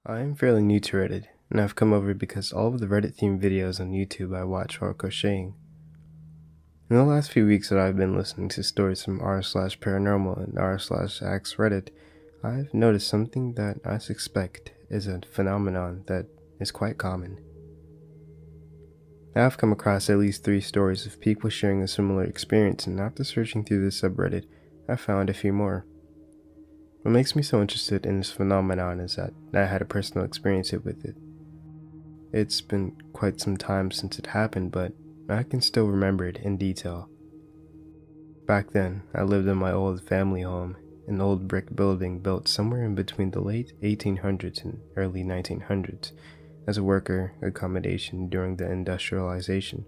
I am fairly new to Reddit, and I've come over because all of the Reddit-themed videos on YouTube I watch while crocheting. In the last few weeks that I've been listening to stories from r/paranormal and r/ask Reddit, I've noticed something that I suspect is a phenomenon that is quite common. I've come across at least 3 stories of people sharing a similar experience, and after searching through this subreddit, I found a few more. What makes me so interested in this phenomenon is that I had a personal experience with it. It's been quite some time since it happened, but I can still remember it in detail. Back then, I lived in my old family home, an old brick building built somewhere in between the late 1800s and early 1900s as a worker accommodation during the industrialization,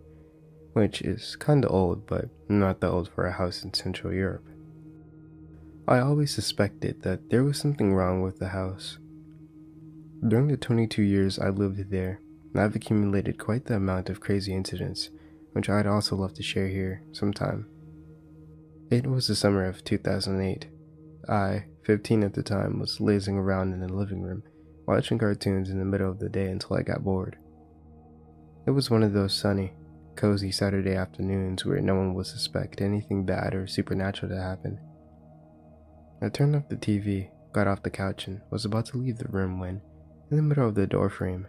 which is kinda old, but not that old for a house in Central Europe. I always suspected that there was something wrong with the house. During the 22 years I lived there, I've accumulated quite the amount of crazy incidents, which I'd also love to share here sometime. It was the summer of 2008. I, 15 at the time, was lazing around in the living room, watching cartoons in the middle of the day until I got bored. It was one of those sunny, cozy Saturday afternoons where no one would suspect anything bad or supernatural to happen. I turned off the TV, got off the couch, and was about to leave the room when, in the middle of the doorframe,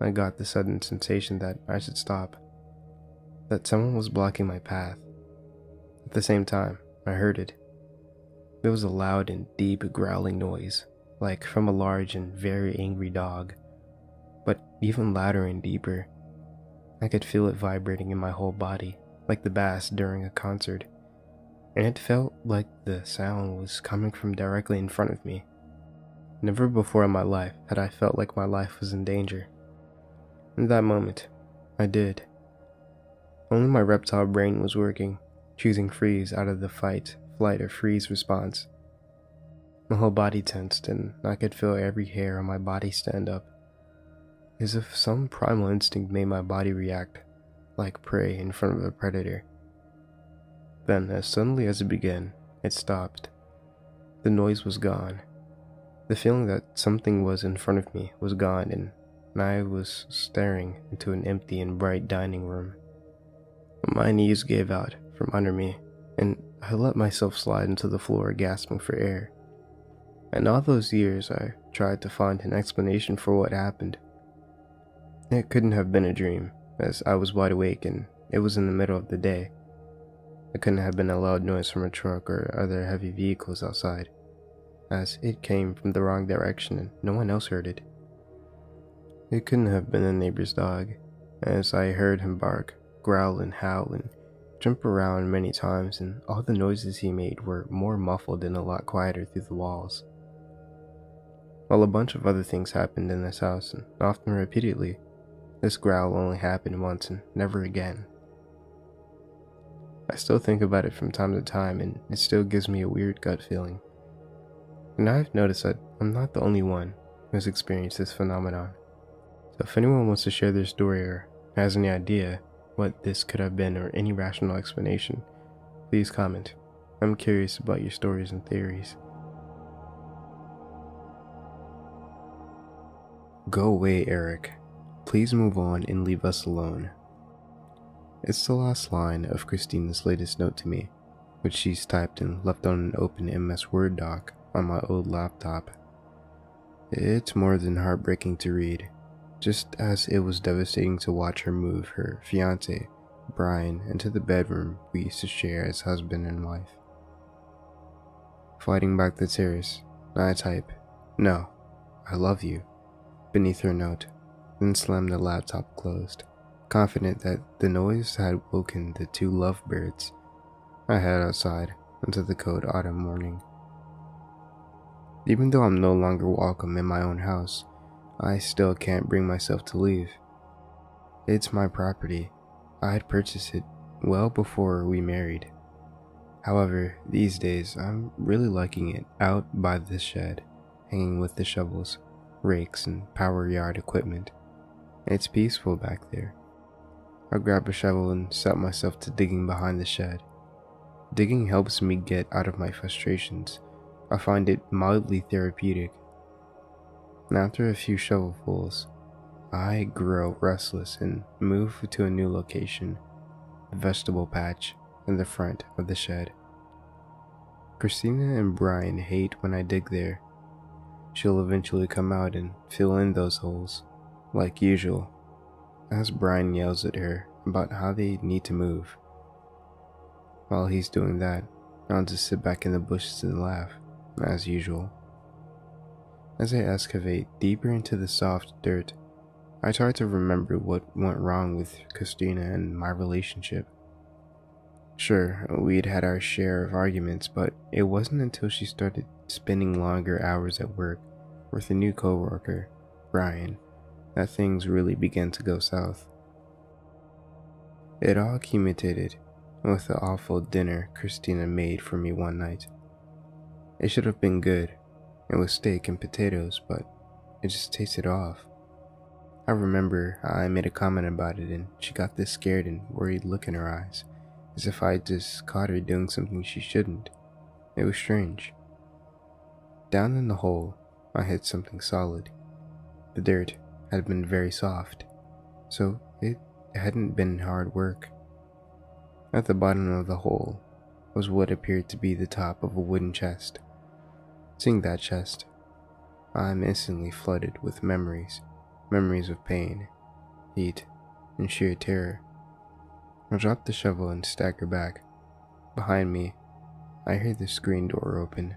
I got the sudden sensation that I should stop, that someone was blocking my path. At the same time, I heard it. There was a loud and deep growling noise, like from a large and very angry dog, but even louder and deeper. I could feel it vibrating in my whole body, like the bass during a concert, and it felt like the sound was coming from directly in front of me. Never before in my life had I felt like my life was in danger. In that moment, I did. Only my reptile brain was working, choosing freeze out of the fight, flight, or freeze response. My whole body tensed, and I could feel every hair on my body stand up, as if some primal instinct made my body react, like prey in front of a predator. Then, as suddenly as it began, it stopped. The noise was gone. The feeling that something was in front of me was gone, and I was staring into an empty and bright dining room. My knees gave out from under me, and I let myself slide into the floor, gasping for air. And all those years, I tried to find an explanation for what happened. It couldn't have been a dream, as I was wide awake and it was in the middle of the day. It couldn't have been a loud noise from a truck or other heavy vehicles outside, as it came from the wrong direction and no one else heard it. It couldn't have been a neighbor's dog, as I heard him bark, growl and howl and jump around many times, and all the noises he made were more muffled and a lot quieter through the walls. While a bunch of other things happened in this house, and often repeatedly, this growl only happened once and never again. I still think about it from time to time, and it still gives me a weird gut feeling. And I've noticed that I'm not the only one who has experienced this phenomenon. So if anyone wants to share their story or has any idea what this could have been or any rational explanation, please comment. I'm curious about your stories and theories. Go away, Eric. Please move on and leave us alone. It's the last line of Christina's latest note to me, which she's typed and left on an open MS Word doc on my old laptop. It's more than heartbreaking to read, just as it was devastating to watch her move her fiancé, Brian, into the bedroom we used to share as husband and wife. Fighting back the tears, I type, "No, I love you," beneath her note, then slam the laptop closed, confident that the noise had woken the 2 lovebirds I had outside into the cold autumn morning. Even though I'm no longer welcome in my own house, I still can't bring myself to leave. It's my property. I had purchased it well before we married. However, these days I'm really liking it out by the shed, hanging with the shovels, rakes, and power yard equipment. It's peaceful back there. I grab a shovel and set myself to digging behind the shed. Digging helps me get out of my frustrations. I find it mildly therapeutic. and after a few shovelfuls, I grow restless and move to a new location, the vegetable patch in the front of the shed. Christina and Brian hate when I dig there. She'll eventually come out and fill in those holes, like usual, as Brian yells at her about how they need to move. While he's doing that, I'll just sit back in the bushes and laugh, as usual. As I excavate deeper into the soft dirt, I try to remember what went wrong with Christina and my relationship. Sure, we'd had our share of arguments, but it wasn't until she started spending longer hours at work with a new coworker, Brian, that things really began to go south. It all culminated with the awful dinner Christina made for me one night. It should have been good. It was steak and potatoes, but it just tasted off. I remember I made a comment about it and she got this scared and worried look in her eyes, as if I just caught her doing something she shouldn't. It was strange. Down in the hole, I hit something solid. The dirt had been very soft, so it hadn't been hard work. At the bottom of the hole was what appeared to be the top of a wooden chest. Seeing that chest, I'm instantly flooded with memories of pain, heat, and sheer terror. I drop the shovel and stagger back. Behind me, I hear the screen door open.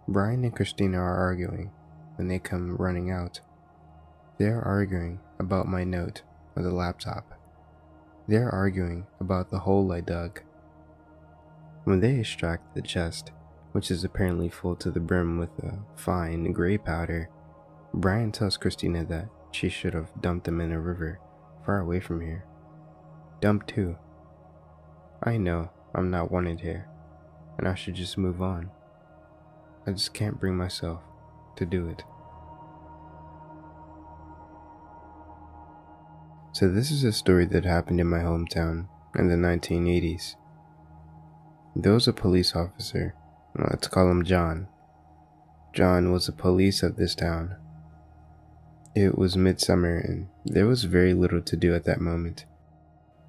Brian and Christina are arguing when they come running out. They are arguing about my note on the laptop. They are arguing about the hole I dug. When they extract the chest, which is apparently full to the brim with a fine gray powder, Brian tells Christina that she should have dumped them in a river far away from here. Dump too. I know I'm not wanted here, and I should just move on. I just can't bring myself to do it. So this is a story that happened in my hometown in the 1980s. There was a police officer, let's call him John. John was the police of this town. It was midsummer and there was very little to do at that moment.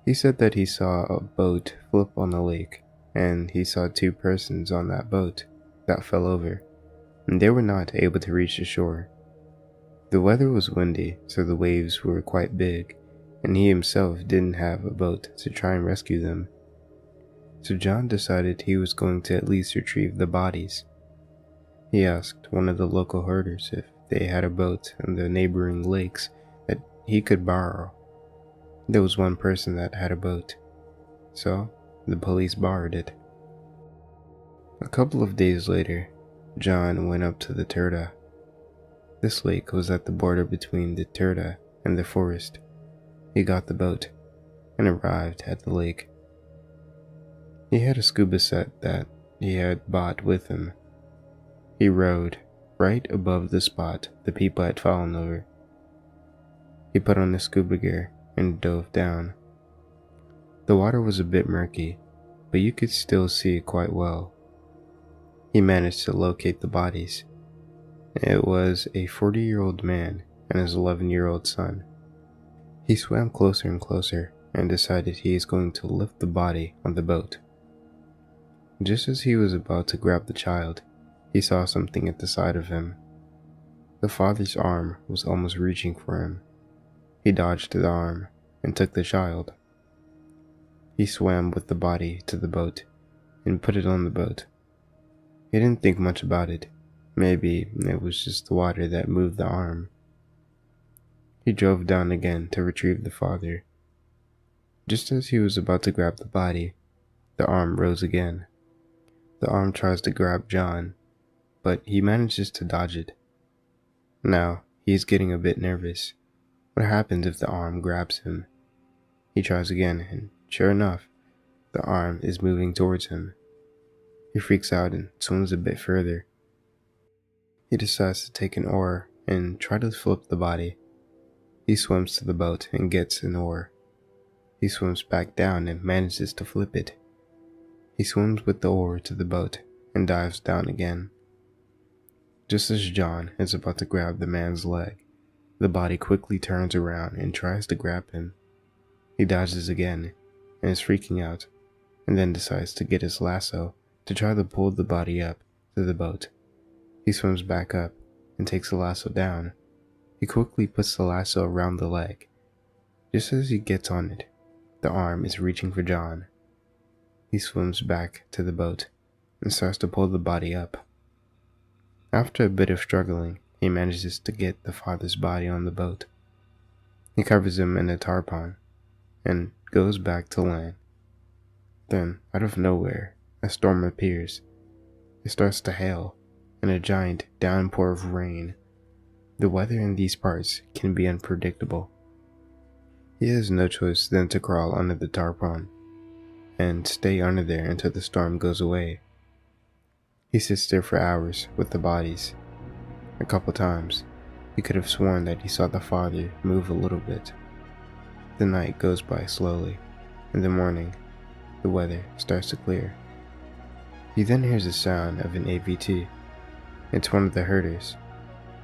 He said that he saw a boat flip on the lake, and he saw two persons on that boat that fell over, and they were not able to reach the shore. The weather was windy, so the waves were quite big, and he himself didn't have a boat to try and rescue them. So John decided he was going to at least retrieve the bodies. He asked one of the local herders if they had a boat in the neighboring lakes that he could borrow. There was one person that had a boat, so the police borrowed it. A couple of days later, John went up to the Turda. This lake was at the border between the Turda and the forest. He got the boat and arrived at the lake. He had a scuba set that he had bought with him. He rowed right above the spot the people had fallen over. He put on the scuba gear and dove down. The water was a bit murky, but you could still see it quite well. He managed to locate the bodies. It was a 40-year-old man and his 11-year-old son. He swam closer and closer and decided he is going to lift the body on the boat. Just as he was about to grab the child, he saw something at the side of him. The father's arm was almost reaching for him. He dodged the arm and took the child. He swam with the body to the boat and put it on the boat. He didn't think much about it. Maybe it was just the water that moved the arm. He drove down again to retrieve the father. Just as he was about to grab the body, the arm rose again. The arm tries to grab John, but he manages to dodge it. Now, he's getting a bit nervous. What happens if the arm grabs him? He tries again, and sure enough, the arm is moving towards him. He freaks out and swims a bit further. He decides to take an oar and try to flip the body. He swims to the boat and gets an oar. He swims back down and manages to flip it. He swims with the oar to the boat and dives down again. Just as John is about to grab the man's leg, the body quickly turns around and tries to grab him. He dodges again and is freaking out, and then decides to get his lasso to try to pull the body up to the boat. He swims back up and takes the lasso down. He quickly puts the lasso around the leg. Just as he gets on it, the arm is reaching for John. He swims back to the boat and starts to pull the body up. After a bit of struggling, he manages to get the father's body on the boat. He covers him in a tarpaulin and goes back to land. Then, out of nowhere, a storm appears. It starts to hail, and a giant downpour of rain. The weather in these parts can be unpredictable. He has no choice than to crawl under the tarpaulin and stay under there until the storm goes away. He sits there for hours with the bodies. A couple times, he could have sworn that he saw the father move a little bit. The night goes by slowly. In the morning, the weather starts to clear. He then hears the sound of an AVT. It's one of the herders.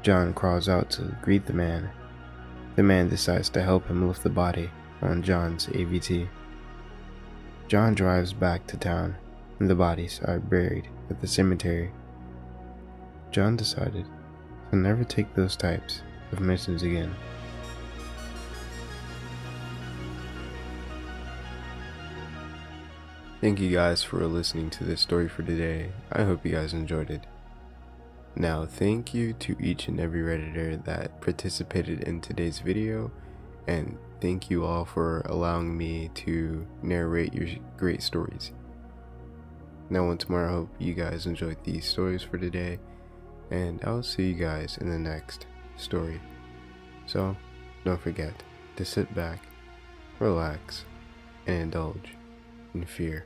John crawls out to greet the man. The man decides to help him lift the body on John's AVT. John drives back to town, and the bodies are buried at the cemetery. John decided to never take those types of missions again. Thank you guys for listening to this story for today. I hope you guys enjoyed it. Now, thank you to each and every Redditor that participated in today's video, and thank you all for allowing me to narrate your great stories. Now, once more, I hope you guys enjoyed these stories for today, and I'll see you guys in the next story. So, don't forget to sit back, relax, and indulge in fear.